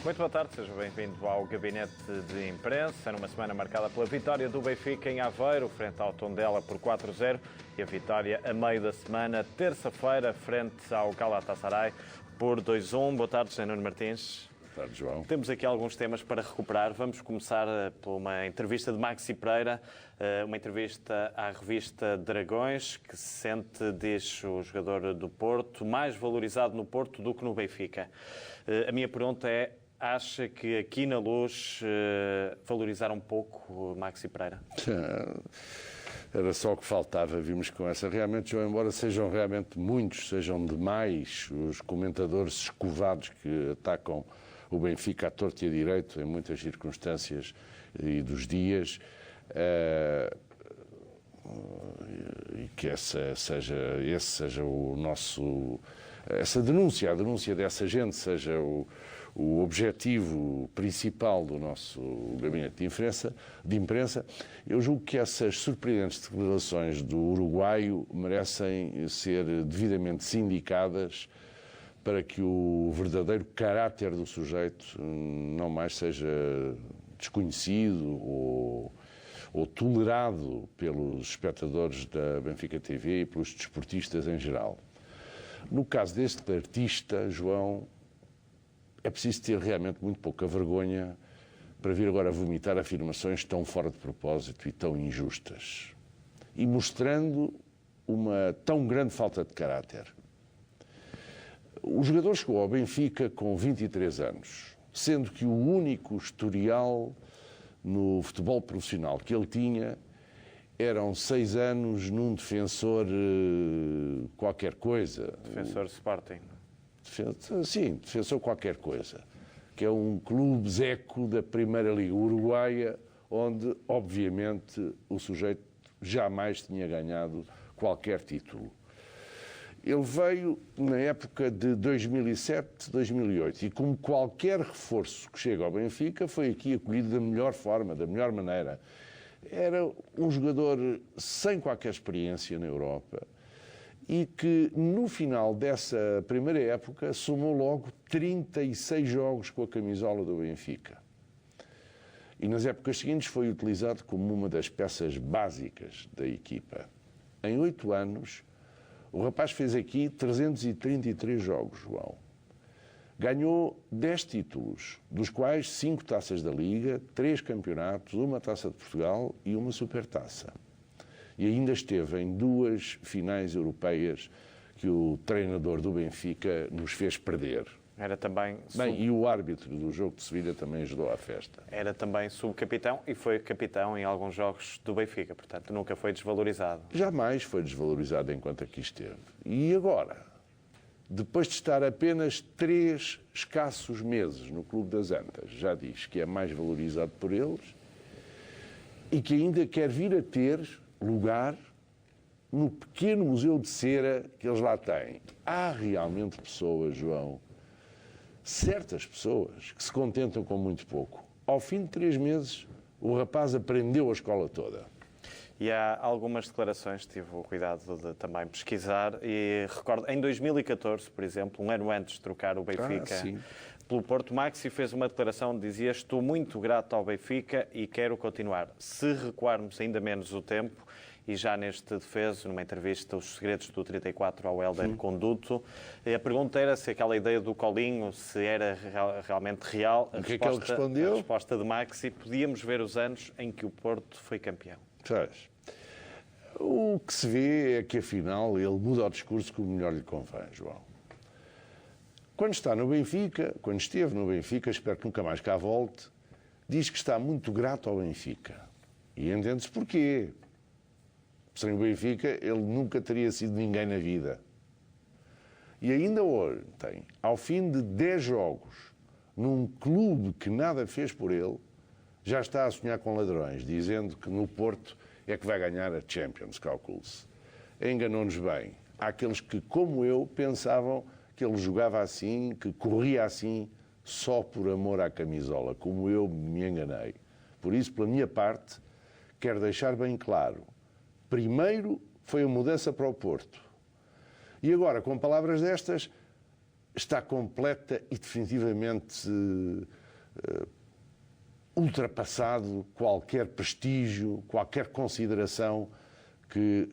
Muito boa tarde, seja bem-vindo ao Gabinete de Imprensa, numa semana marcada pela vitória do Benfica em Aveiro, frente ao Tondela por 4-0, e a vitória a meio da semana, terça-feira, frente ao Galatasaray por 2-1. Boa tarde, José Nuno Martins. Boa tarde, João. Temos aqui alguns temas para recuperar. Vamos começar por uma entrevista de Maxi Pereira, uma entrevista à revista Dragões, que se sente, diz o jogador do Porto, mais valorizado no Porto do que no Benfica. A minha pergunta é: acha que aqui na Luz valorizaram um pouco o Maxi Pereira? Era só o que faltava. Vimos com essa. Realmente, João, embora sejam realmente muitos, sejam demais os comentadores escovados que atacam o Benfica à torto e a direito em muitas circunstâncias e dos dias, e que esse seja o nosso... Essa denúncia, a denúncia dessa gente seja o objetivo principal do nosso gabinete de imprensa, eu julgo que essas surpreendentes declarações do uruguaio merecem ser devidamente sindicadas para que o verdadeiro caráter do sujeito não mais seja desconhecido ou tolerado pelos espectadores da Benfica TV e pelos desportistas em geral. No caso deste artista, João, é preciso ter realmente muito pouca vergonha para vir agora vomitar afirmações tão fora de propósito e tão injustas, e mostrando uma tão grande falta de caráter. O jogador chegou ao Benfica com 23 anos, sendo que o único historial no futebol profissional que ele tinha eram 6 anos num defensor qualquer coisa. Defensor Sporting. Sim, defensor qualquer coisa, que é um clube zeco da Primeira Liga Uruguaia, onde, obviamente, o sujeito jamais tinha ganhado qualquer título. Ele veio na época de 2007, 2008, e como qualquer reforço que chega ao Benfica, foi aqui acolhido da melhor forma, da melhor maneira. Era um jogador sem qualquer experiência na Europa e que, no final dessa primeira época, somou logo 36 jogos com a camisola do Benfica. E nas épocas seguintes foi utilizado como uma das peças básicas da equipa. Em 8 anos, o rapaz fez aqui 333 jogos, João. Ganhou 10 títulos, dos quais 5 taças da Liga, 3 campeonatos, uma taça de Portugal e uma supertaça. E ainda esteve em 2 finais europeias que o treinador do Benfica nos fez perder. Era também... Bem, e o árbitro do jogo de Sevilha também ajudou à festa. Era também subcapitão e foi capitão em alguns jogos do Benfica, portanto nunca foi desvalorizado. Jamais foi desvalorizado enquanto aqui esteve. E agora, depois de estar apenas 3 escassos meses no Clube das Antas, já diz que é mais valorizado por eles e que ainda quer vir a ter lugar no pequeno museu de cera que eles lá têm. Há realmente pessoas, João, certas pessoas, que se contentam com muito pouco. Ao fim de 3 meses, o rapaz aprendeu a escola toda. E há algumas declarações, tive o cuidado de também pesquisar, e recordo, em 2014, por exemplo, um ano antes de trocar o Benfica pelo Porto, Maxi fez uma declaração onde dizia: estou muito grato ao Benfica e quero continuar. Se recuarmos ainda menos o tempo, e já neste defeso, numa entrevista, Os Segredos do 34 ao Helder Conduto, a pergunta era se aquela ideia do colinho, se era realmente real. O que é que ele respondeu? A resposta de Maxi: podíamos ver os anos em que o Porto foi campeão. Sabes? O que se vê é que, afinal, ele muda o discurso como melhor lhe convém, João. Quando está no Benfica, quando esteve no Benfica, espero que nunca mais cá volte, diz que está muito grato ao Benfica. E entende-se porquê. Sem o Benfica, ele nunca teria sido ninguém na vida. E ainda ontem, ao fim de 10 jogos, num clube que nada fez por ele, já está a sonhar com ladrões, dizendo que no Porto é que vai ganhar a Champions, calcule-se. Enganou-nos bem. Há aqueles que, como eu, pensavam que ele jogava assim, que corria assim, só por amor à camisola, como eu me enganei. Por isso, pela minha parte, quero deixar bem claro: primeiro foi a mudança para o Porto. E agora, com palavras destas, está completa e definitivamente ultrapassado qualquer prestígio, qualquer consideração que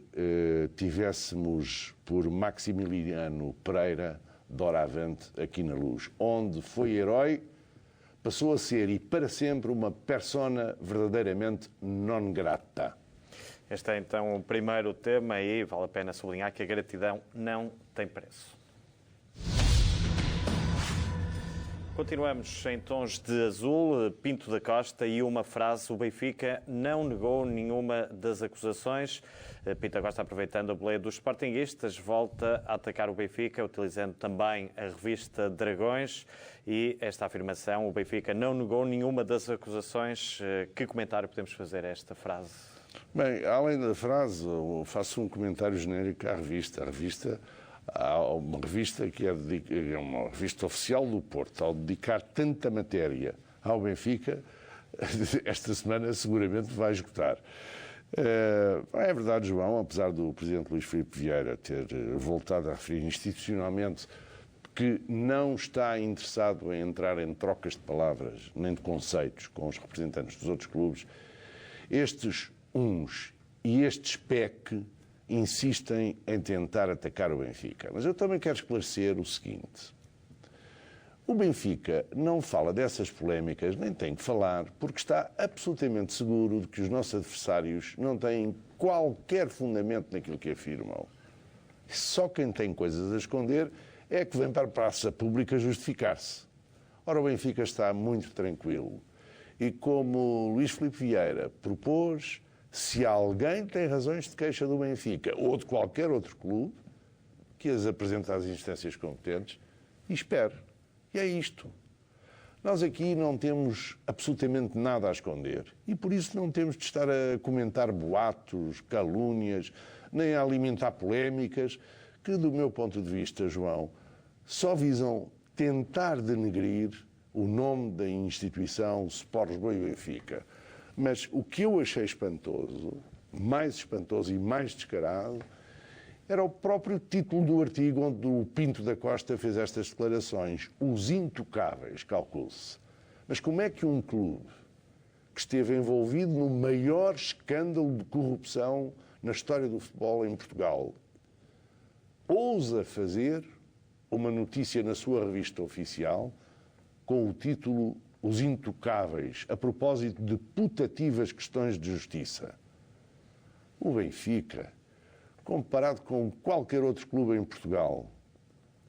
tivéssemos por Maximiliano Pereira doravante aqui na Luz, onde foi herói, passou a ser e para sempre uma persona verdadeiramente non grata. Este é então o primeiro tema e vale a pena sublinhar que a gratidão não tem preço. Continuamos em tons de azul, Pinto da Costa e uma frase: o Benfica não negou nenhuma das acusações. Pinto da Costa, aproveitando a boleia dos sportinguistas, volta a atacar o Benfica, utilizando também a revista Dragões, e esta afirmação: o Benfica não negou nenhuma das acusações. Que comentário podemos fazer a esta frase? Bem, além da frase, eu faço um comentário genérico à revista. A revista, há uma revista que é uma revista oficial do Porto, ao dedicar tanta matéria ao Benfica, esta semana seguramente vai esgotar. É verdade, João, apesar do Presidente Luís Filipe Vieira ter voltado a referir institucionalmente que não está interessado em entrar em trocas de palavras nem de conceitos com os representantes dos outros clubes, estes uns e estes PEC insistem em tentar atacar o Benfica. Mas eu também quero esclarecer o seguinte: o Benfica não fala dessas polémicas, nem tem que falar, porque está absolutamente seguro de que os nossos adversários não têm qualquer fundamento naquilo que afirmam. Só quem tem coisas a esconder é que vem para a praça pública justificar-se. Ora, o Benfica está muito tranquilo. E como Luís Filipe Vieira propôs, se alguém tem razões de queixa do Benfica ou de qualquer outro clube, que as apresente às instâncias competentes e espere. E é isto. Nós aqui não temos absolutamente nada a esconder e por isso não temos de estar a comentar boatos, calúnias, nem a alimentar polémicas que, do meu ponto de vista, João, só visam tentar denegrir o nome da instituição Sport Lisboa e Benfica. Mas o que eu achei espantoso, mais espantoso e mais descarado, era o próprio título do artigo onde o Pinto da Costa fez estas declarações. Os intocáveis, calcule-se. Mas como é que um clube que esteve envolvido no maior escândalo de corrupção na história do futebol em Portugal ousa fazer uma notícia na sua revista oficial com o título Os Intocáveis, a propósito de putativas questões de justiça? O Benfica, comparado com qualquer outro clube em Portugal,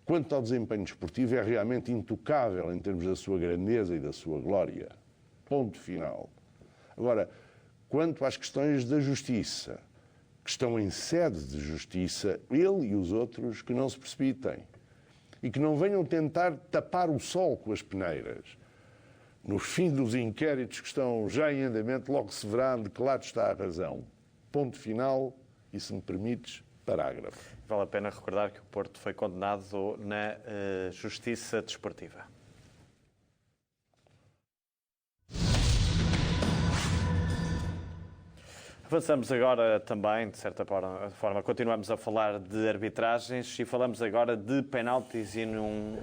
quanto ao desempenho desportivo, é realmente intocável em termos da sua grandeza e da sua glória. Ponto final. Agora, quanto às questões da justiça, que estão em sede de justiça, ele e os outros que não se precipitem e que não venham tentar tapar o sol com as peneiras. No fim dos inquéritos que estão já em andamento, logo se verá de que lado está a razão. Ponto final e, se me permites, parágrafo. Vale a pena recordar que o Porto foi condenado na Justiça Desportiva. Avançamos agora também, de certa forma, continuamos a falar de arbitragens e falamos agora de penaltis e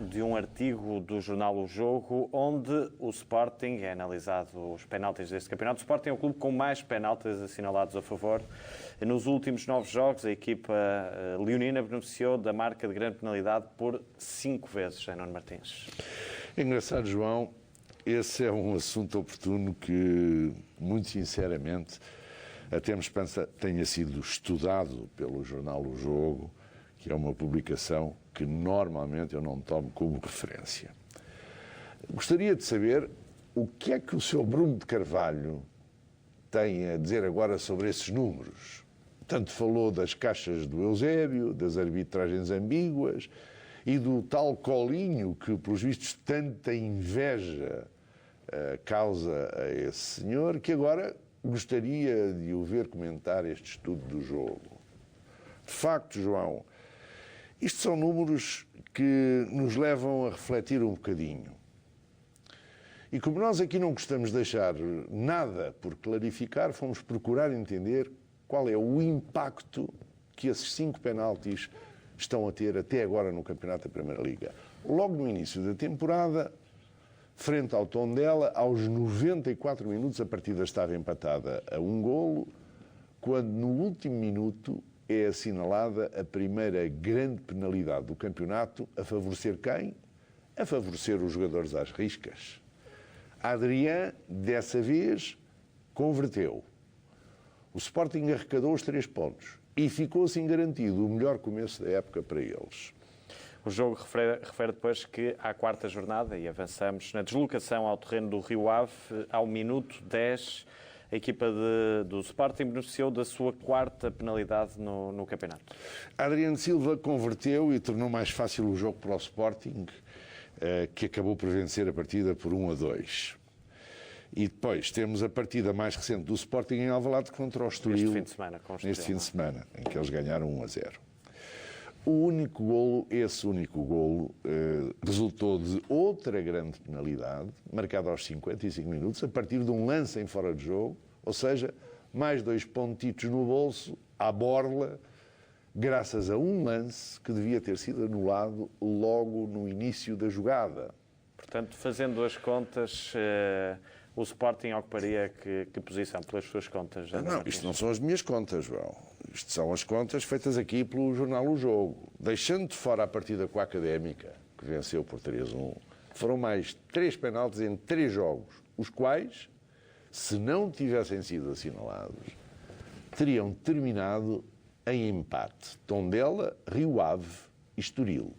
de um artigo do jornal O Jogo, onde o Sporting, é analisado os penaltis deste campeonato. O Sporting é o clube com mais penaltis assinalados a favor. Nos últimos 9 jogos, a equipa leonina beneficiou da marca de grande penalidade por 5 vezes, Nuno Martins. É engraçado, João, esse é um assunto oportuno que, muito sinceramente, até me espanta tenha sido estudado pelo jornal O Jogo, que é uma publicação que normalmente eu não tomo como referência. Gostaria de saber o que é que o Sr. Bruno de Carvalho tem a dizer agora sobre esses números. Tanto falou das caixas do Eusébio, das arbitragens ambíguas e do tal colinho que, pelos vistos, tanta inveja causa a esse senhor, que agora gostaria de o ver comentar este estudo do jogo. De facto, João, isto são números que nos levam a refletir um bocadinho. E como nós aqui não gostamos de deixar nada por clarificar, fomos procurar entender qual é o impacto que esses 5 penaltis estão a ter até agora no Campeonato da Primeira Liga. logo no início da temporada, frente ao Tondela, aos 94 minutos, a partida estava empatada a 1-golo, quando no último minuto é assinalada a primeira grande penalidade do campeonato, a favorecer quem? A favorecer os jogadores às riscas. Adrián, dessa vez, converteu. O Sporting arrecadou os 3 pontos e ficou assim garantido o melhor começo da época para eles. O jogo refere depois que à 4ª jornada, e avançamos na deslocação ao terreno do Rio Ave, ao minuto 10, a equipa do Sporting beneficiou da sua 4ª penalidade no campeonato. Adriano Silva converteu e tornou mais fácil o jogo para o Sporting, que acabou por vencer a partida por 1-2. E depois temos a partida mais recente do Sporting em Alvalade contra o Estoril. Neste fim de semana, em que eles ganharam 1-0. Esse único golo, resultou de outra grande penalidade, marcada aos 55 minutos, a partir de um lance em fora de jogo, ou seja, mais 2 pontitos no bolso, à borla, graças a um lance que devia ter sido anulado logo no início da jogada. Portanto, fazendo as contas, o Sporting ocuparia que posição, pelas suas contas? Não, isto não são as minhas contas, João. Isto são as contas feitas aqui pelo jornal O Jogo. Deixando de fora a partida com a Académica, que venceu por 3-1, foram mais 3 penaltis em 3 jogos, os quais, se não tivessem sido assinalados, teriam terminado em empate. Tondela, Rio Ave e Estoril.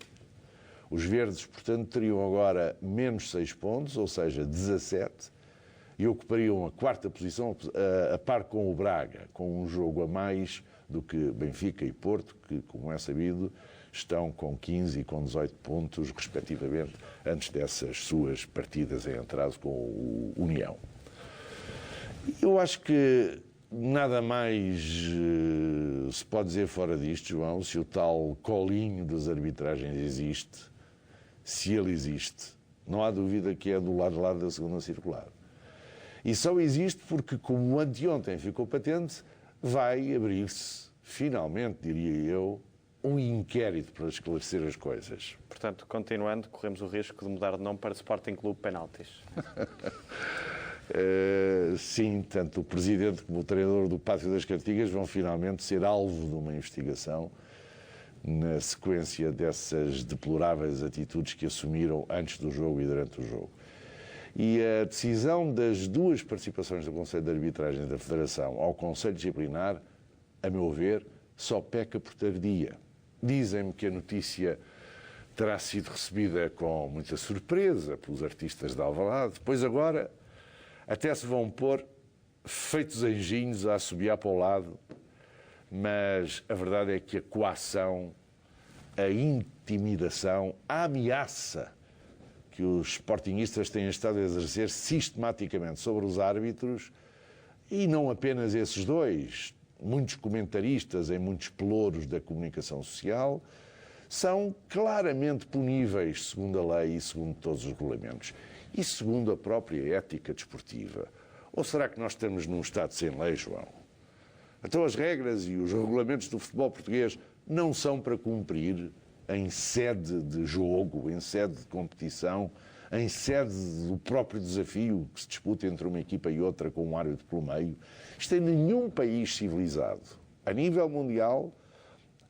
Os verdes, portanto, teriam agora menos 6 pontos, ou seja, 17, e ocupariam a 4ª posição, a par com o Braga, com um jogo a mais do que Benfica e Porto, que, como é sabido, estão com 15 e com 18 pontos, respectivamente, antes dessas suas partidas em atraso com o União. Eu acho que nada mais se pode dizer fora disto, João, se o tal colinho das arbitragens existe, se ele existe, não há dúvida que é do lado da segunda circular. E só existe porque, como anteontem ficou patente, vai abrir-se, finalmente, diria eu, um inquérito para esclarecer as coisas. Portanto, continuando, corremos o risco de mudar de nome para Sporting Clube Penaltis. Sim, tanto o presidente como o treinador do Pátio das Cantigas vão finalmente ser alvo de uma investigação na sequência dessas deploráveis atitudes que assumiram antes do jogo e durante o jogo. E a decisão das 2 participações do Conselho de Arbitragem da Federação ao Conselho Disciplinar, a meu ver, só peca por tardia. Dizem-me que a notícia terá sido recebida com muita surpresa pelos artistas de Alvalade, pois agora até se vão pôr feitos anjinhos a assobiar para o lado, mas a verdade é que a coação, a intimidação, a ameaça que os sportinguistas têm estado a exercer sistematicamente sobre os árbitros, e não apenas esses 2, muitos comentaristas em muitos pelouros da comunicação social, são claramente puníveis segundo a lei e segundo todos os regulamentos. E segundo a própria ética desportiva. Ou será que nós estamos num Estado sem lei, João? Então as regras e os regulamentos do futebol português não são para cumprir em sede de jogo, em sede de competição, em sede do próprio desafio que se disputa entre uma equipa e outra com um árbitro pelo meio. Isto em nenhum país civilizado, a nível mundial,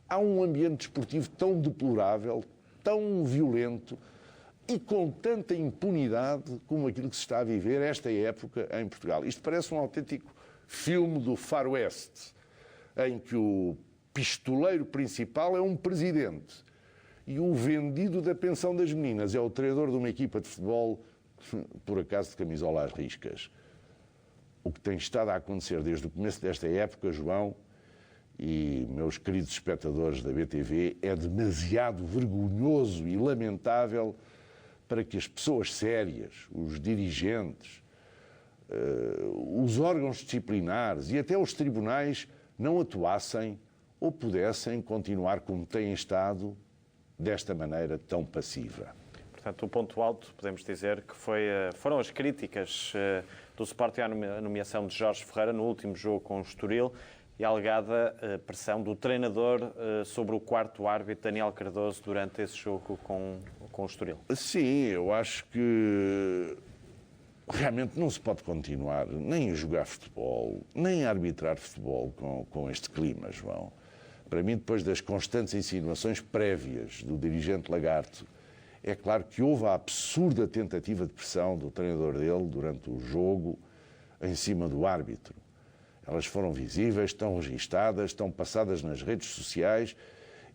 há um ambiente desportivo tão deplorável, tão violento e com tanta impunidade como aquilo que se está a viver esta época em Portugal. Isto parece um autêntico filme do Far West, em que o pistoleiro principal é um presidente e o vendido da pensão das meninas é o treinador de uma equipa de futebol, por acaso de camisola às riscas. O que tem estado a acontecer desde o começo desta época, João, e meus queridos espectadores da BTV, é demasiado vergonhoso e lamentável para que as pessoas sérias, os dirigentes, os órgãos disciplinares e até os tribunais não atuassem ou pudessem continuar como têm estado desta maneira tão passiva. Portanto, o ponto alto, podemos dizer, que foram as críticas do Sporting à nomeação de Jorge Ferreira no último jogo com o Estoril e a alegada pressão do treinador sobre o 4º árbitro, Daniel Cardoso, durante esse jogo com o Estoril. Sim, eu acho que realmente não se pode continuar nem a jogar futebol, nem a arbitrar futebol com este clima, João. Para mim, depois das constantes insinuações prévias do dirigente Lagarto, é claro que houve a absurda tentativa de pressão do treinador dele durante o jogo em cima do árbitro. Elas foram visíveis, estão registadas, estão passadas nas redes sociais.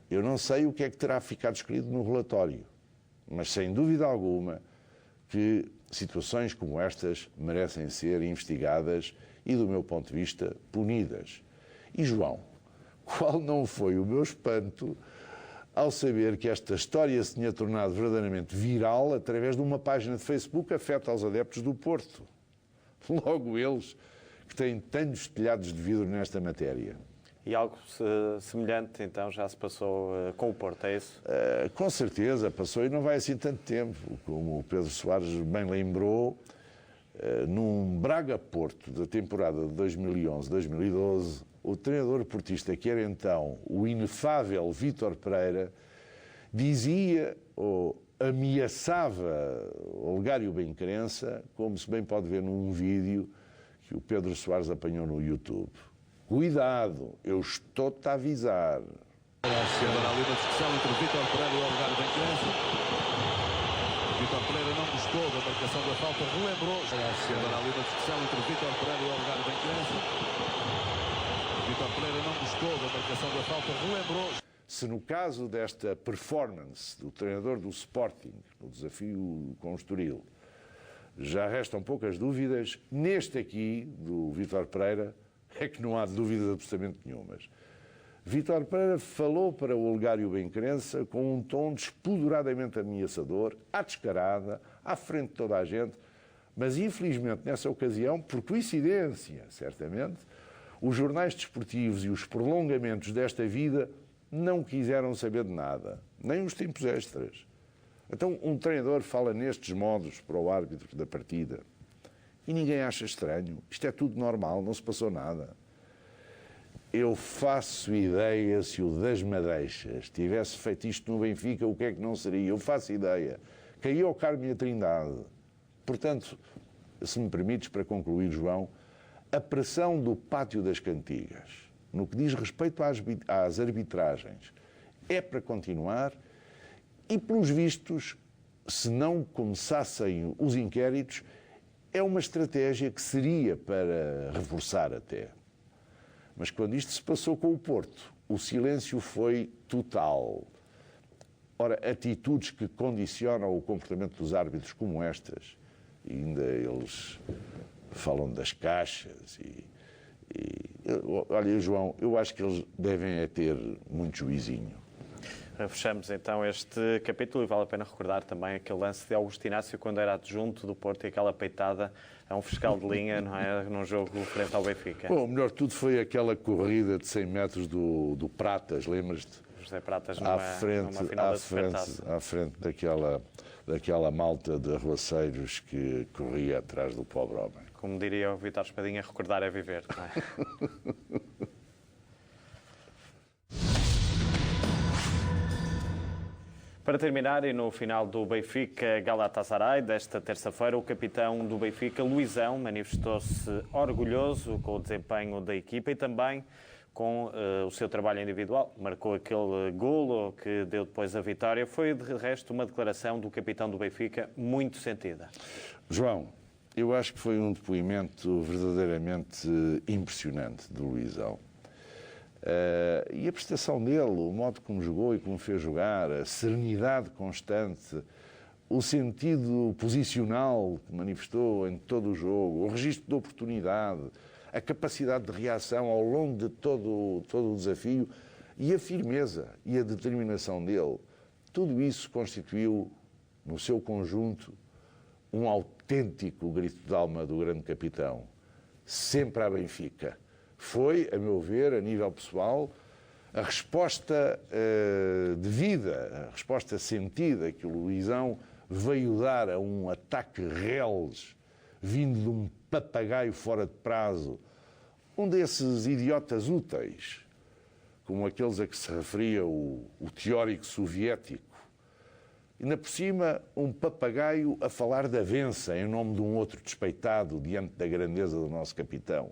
Eu não sei o que é que terá ficado escrito no relatório, mas sem dúvida alguma que situações como estas merecem ser investigadas e, do meu ponto de vista, punidas. E, João, qual não foi o meu espanto ao saber que esta história se tinha tornado verdadeiramente viral através de uma página de Facebook afeta aos adeptos do Porto. Logo eles, que têm tantos telhados de vidro nesta matéria. E algo semelhante, então, já se passou com o Porto, é isso? Com certeza, passou e não vai assim tanto tempo. Como o Pedro Soares bem lembrou, num Braga-Porto da temporada de 2011-2012, o treinador portista, que era então o inefável Vítor Pereira, dizia ou ameaçava Olegário Benquerença, como se bem pode ver num vídeo que o Pedro Soares apanhou no YouTube. Cuidado, eu estou-te a avisar. Agora ali uma discussão entre Vítor Pereira e Olegário Benquerença. Vítor Pereira não gostou da marcação da falta, relembrou. Agora ali uma discussão entre Vítor Pereira e Olegário Benquerença. Vítor Pereira não gostou da marcação da falta, relembrou. Se no caso desta performance do treinador do Sporting, no desafio com o Estoril, já restam poucas dúvidas, neste aqui, do Vítor Pereira, é que não há dúvidas absolutamente nenhumas. Vítor Pereira falou para o Olegário Benquerença com um tom despoderadamente ameaçador, à descarada, à frente de toda a gente, mas infelizmente nessa ocasião, por coincidência, certamente, os jornais desportivos e os prolongamentos desta vida não quiseram saber de nada, nem os tempos extras. Então um treinador fala nestes modos para o árbitro da partida e ninguém acha estranho. Isto é tudo normal, não se passou nada. Eu faço ideia se o das Madeixas tivesse feito isto no Benfica, o que é que não seria? Eu faço ideia. Caiu ao Carmo e a Trindade. Portanto, se me permites, para concluir, João, a pressão do Pátio das Cantigas, no que diz respeito às arbitragens, é para continuar e, pelos vistos, se não começassem os inquéritos, é uma estratégia que seria para reforçar até. Mas quando isto se passou com o Porto, o silêncio foi total. Ora, atitudes que condicionam o comportamento dos árbitros como estas, e ainda eles falam das caixas olha, João, eu acho que eles devem ter muito juizinho. Fechamos então este capítulo e vale a pena recordar também aquele lance de Augusto Inácio quando era adjunto do Porto e aquela peitada a um fiscal de linha, não é? Num jogo frente ao Benfica. Bom, o melhor de tudo foi aquela corrida de 100 metros do Pratas, lembras-te? José Pratas numa final da Supertaça. À frente daquela malta de arruaceiros que corria atrás do pobre homem. Como diria o Vítor Espadinha, recordar é viver, não é? Para terminar, e no final do Benfica Galatasaray, desta terça-feira, o capitão do Benfica, Luizão, manifestou-se orgulhoso com o desempenho da equipa e também com o seu trabalho individual. Marcou aquele golo que deu depois a vitória. Foi, de resto, uma declaração do capitão do Benfica muito sentida. João, eu acho que foi um depoimento verdadeiramente impressionante do Luizão. E a prestação dele, o modo como jogou e como fez jogar, a serenidade constante, o sentido posicional que manifestou em todo o jogo, o registro de oportunidade, a capacidade de reação ao longo de todo o desafio e a firmeza e a determinação dele, tudo isso constituiu, no seu conjunto, um autêntico grito de alma do grande capitão. Sempre à Benfica. Foi, a meu ver, a nível pessoal, a resposta devida, a resposta sentida que o Luizão veio dar a um ataque reles vindo de um papagaio fora de prazo, um desses idiotas úteis, como aqueles a que se referia o teórico soviético, ainda por cima, um papagaio a falar da vença em nome de um outro despeitado diante da grandeza do nosso capitão.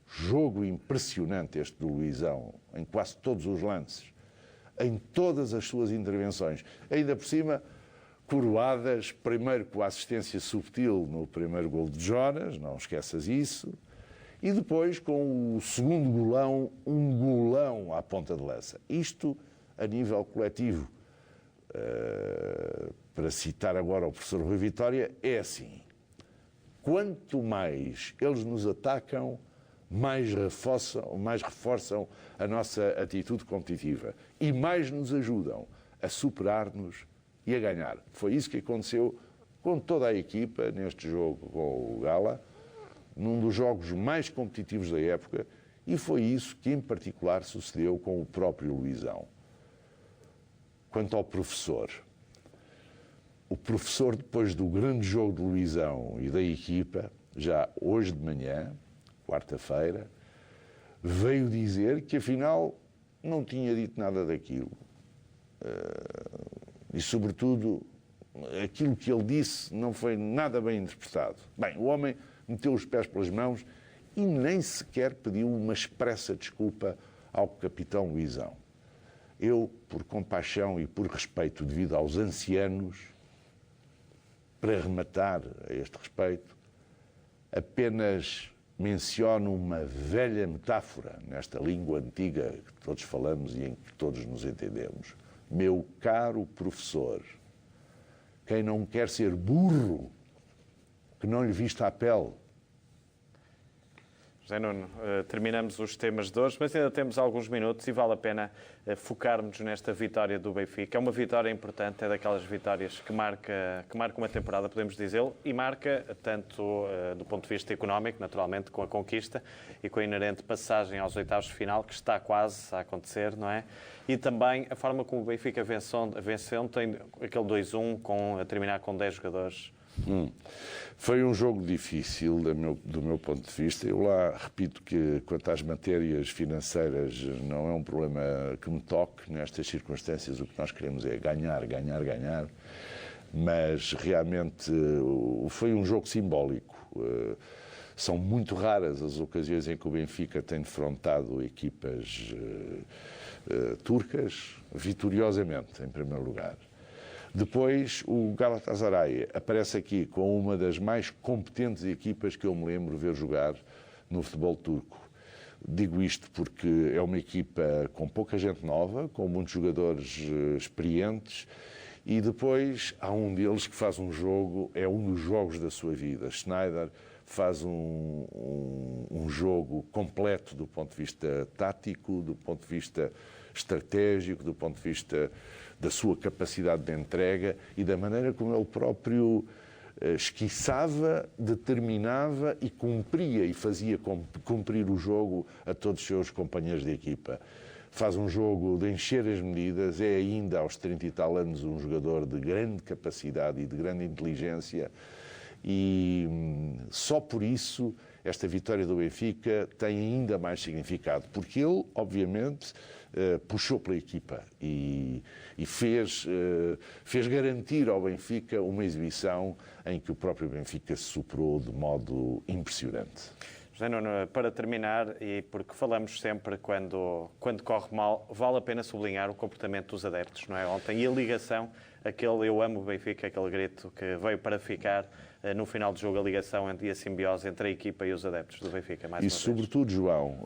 Jogo impressionante este do Luizão, em quase todos os lances, em todas as suas intervenções. Ainda por cima, coroadas, primeiro com a assistência subtil no primeiro gol de Jonas, não esqueças isso, e depois com o segundo golão, um golão à ponta de lança. Isto a nível coletivo. Para citar agora o professor Rui Vitória, é assim: quanto mais eles nos atacam, mais reforçam a nossa atitude competitiva e mais nos ajudam a superar-nos e a ganhar. Foi isso que aconteceu com toda a equipa neste jogo com o Gala, num dos jogos mais competitivos da época, e foi isso que em particular sucedeu com o próprio Luizão. Quanto ao professor, o professor, depois do grande jogo de Luizão e da equipa, já hoje de manhã, quarta-feira, veio dizer que afinal não tinha dito nada daquilo. E, sobretudo, aquilo que ele disse não foi nada bem interpretado. Bem, o homem meteu os pés pelas mãos e nem sequer pediu uma expressa desculpa ao capitão Luizão. Eu, por compaixão e por respeito devido aos ancianos, para rematar a este respeito, apenas menciono uma velha metáfora nesta língua antiga que todos falamos e em que todos nos entendemos. Meu caro professor, quem não quer ser burro, que não lhe vista a pele. José Nuno, terminamos os temas de hoje, mas ainda temos alguns minutos e vale a pena focarmos nesta vitória do Benfica. É uma vitória importante, é daquelas vitórias que marca uma temporada, podemos dizê-lo, e marca tanto do ponto de vista económico, naturalmente, com a conquista e com a inerente passagem aos oitavos de final, que está quase a acontecer, não é? E também a forma como o Benfica venceu tem aquele 2-1 a terminar com 10 jogadores. Foi um jogo difícil do meu ponto de vista. Eu lá repito que, quanto às matérias financeiras, não é um problema que me toque nestas circunstâncias. O que nós queremos é ganhar, ganhar, ganhar. Mas realmente foi um jogo simbólico. São muito raras as ocasiões em que o Benfica tem defrontado equipas turcas vitoriosamente, em primeiro lugar. Depois, o Galatasaray aparece aqui com uma das mais competentes equipas que eu me lembro ver jogar no futebol turco. Digo isto porque é uma equipa com pouca gente nova, com muitos jogadores experientes, e depois há um deles que faz um jogo, é um dos jogos da sua vida. Schneider faz um jogo completo do ponto de vista tático, do ponto de vista estratégico, do ponto de vista da sua capacidade de entrega e da maneira como ele próprio esquiçava, determinava e cumpria e fazia cumprir o jogo a todos os seus companheiros de equipa. Faz um jogo de encher as medidas, é ainda aos 30 e tal anos um jogador de grande capacidade e de grande inteligência, e só por isso esta vitória do Benfica tem ainda mais significado, porque ele, obviamente, puxou pela equipa e fez garantir ao Benfica uma exibição em que o próprio Benfica se superou de modo impressionante. José Nuno, para terminar, e porque falamos sempre quando corre mal, vale a pena sublinhar o comportamento dos adeptos, não é? Ontem, e a ligação, aquele eu amo o Benfica, aquele grito que veio para ficar no final do jogo, a ligação e a simbiose entre a equipa e os adeptos do Benfica, mais uma vez. E sobretudo, João,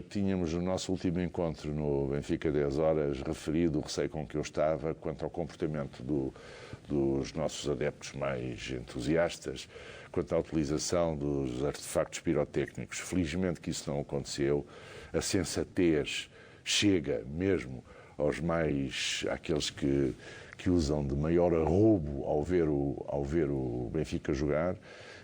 tínhamos no nosso último encontro no Benfica 10 horas referido o receio com que eu estava quanto ao comportamento dos nossos adeptos mais entusiastas, quanto à utilização dos artefactos pirotécnicos. Felizmente que isso não aconteceu. A sensatez chega mesmo àqueles que usam de maior arrobo ao ver o Benfica jogar,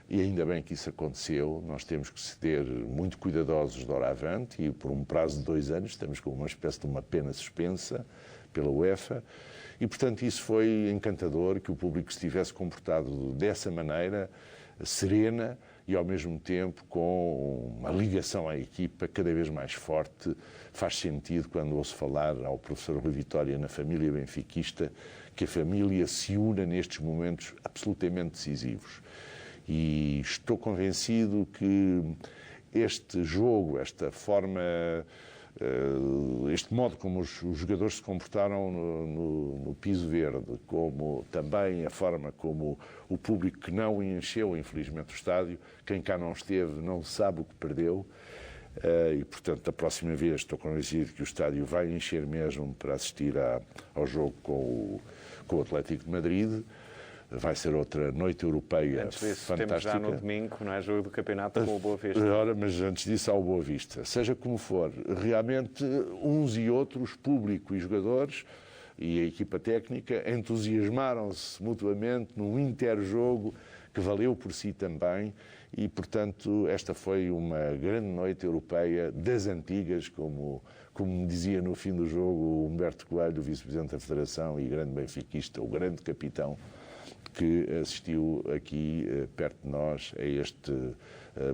e ainda bem que isso aconteceu. Nós temos que ser muito cuidadosos de hora avante, e por um prazo de 2 anos estamos com uma espécie de uma pena suspensa pela UEFA, e portanto isso foi encantador, que o público se tivesse comportado dessa maneira, serena, e, ao mesmo tempo, com uma ligação à equipa cada vez mais forte. Faz sentido, quando ouço falar ao professor Rui Vitória na família benfiquista, que a família se una nestes momentos absolutamente decisivos. E estou convencido que este jogo, esta forma, este modo como os jogadores se comportaram no piso verde, como também a forma como o público que não encheu, infelizmente, o estádio, quem cá não esteve não sabe o que perdeu, e, portanto, da próxima vez estou convencido que o estádio vai encher mesmo para assistir ao jogo com o Atlético de Madrid. Vai ser outra noite europeia antes disso, fantástica. Temos já no domingo, não é? Jogo do campeonato com o Boa Vista. Ora, mas antes disso, ao Boa Vista. Seja como for, realmente uns e outros, público e jogadores e a equipa técnica, entusiasmaram-se mutuamente num interjogo que valeu por si também e, portanto, esta foi uma grande noite europeia das antigas, como me dizia no fim do jogo o Humberto Coelho, vice-presidente da Federação e grande benfiquista, o grande capitão, que assistiu aqui, perto de nós, a este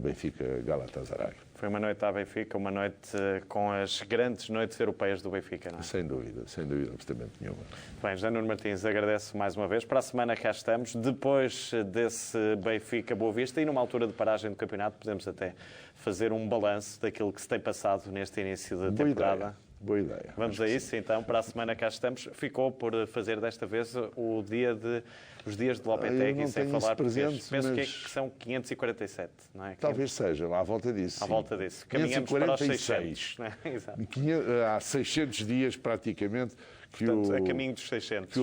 Benfica Galatasaray. Foi uma noite à Benfica, uma noite com as grandes noites europeias do Benfica, não é? Sem dúvida, absolutamente nenhuma. Bem, José Nuno Martins, agradeço mais uma vez. Para a semana cá estamos, depois desse Benfica Boa Vista e numa altura de paragem do campeonato, podemos até fazer um balanço daquilo que se tem passado neste início da temporada. Boa ideia. Vamos a isso, então. Para a semana cá estamos. Ficou por fazer desta vez os dias de Lopetegui, sem falar presente. Penso que são 547, não é? Talvez seja, lá à volta disso. À volta disso. Caminhamos para os 600. Não é? Exato. Há 600 dias, praticamente, a caminho dos 600.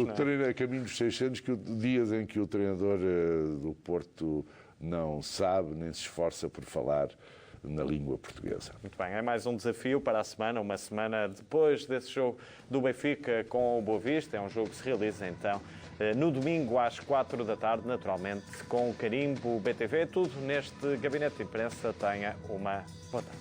A caminho dos 600, dias em que o treinador do Porto não sabe, nem se esforça por falar na língua portuguesa. Muito bem, é mais um desafio para a semana, uma semana depois desse jogo do Benfica com o Boa Vista. É um jogo que se realiza, então, no domingo às 4 da tarde, naturalmente, com o carimbo BTV. Tudo neste Gabinete de Imprensa. Tenha uma boa tarde.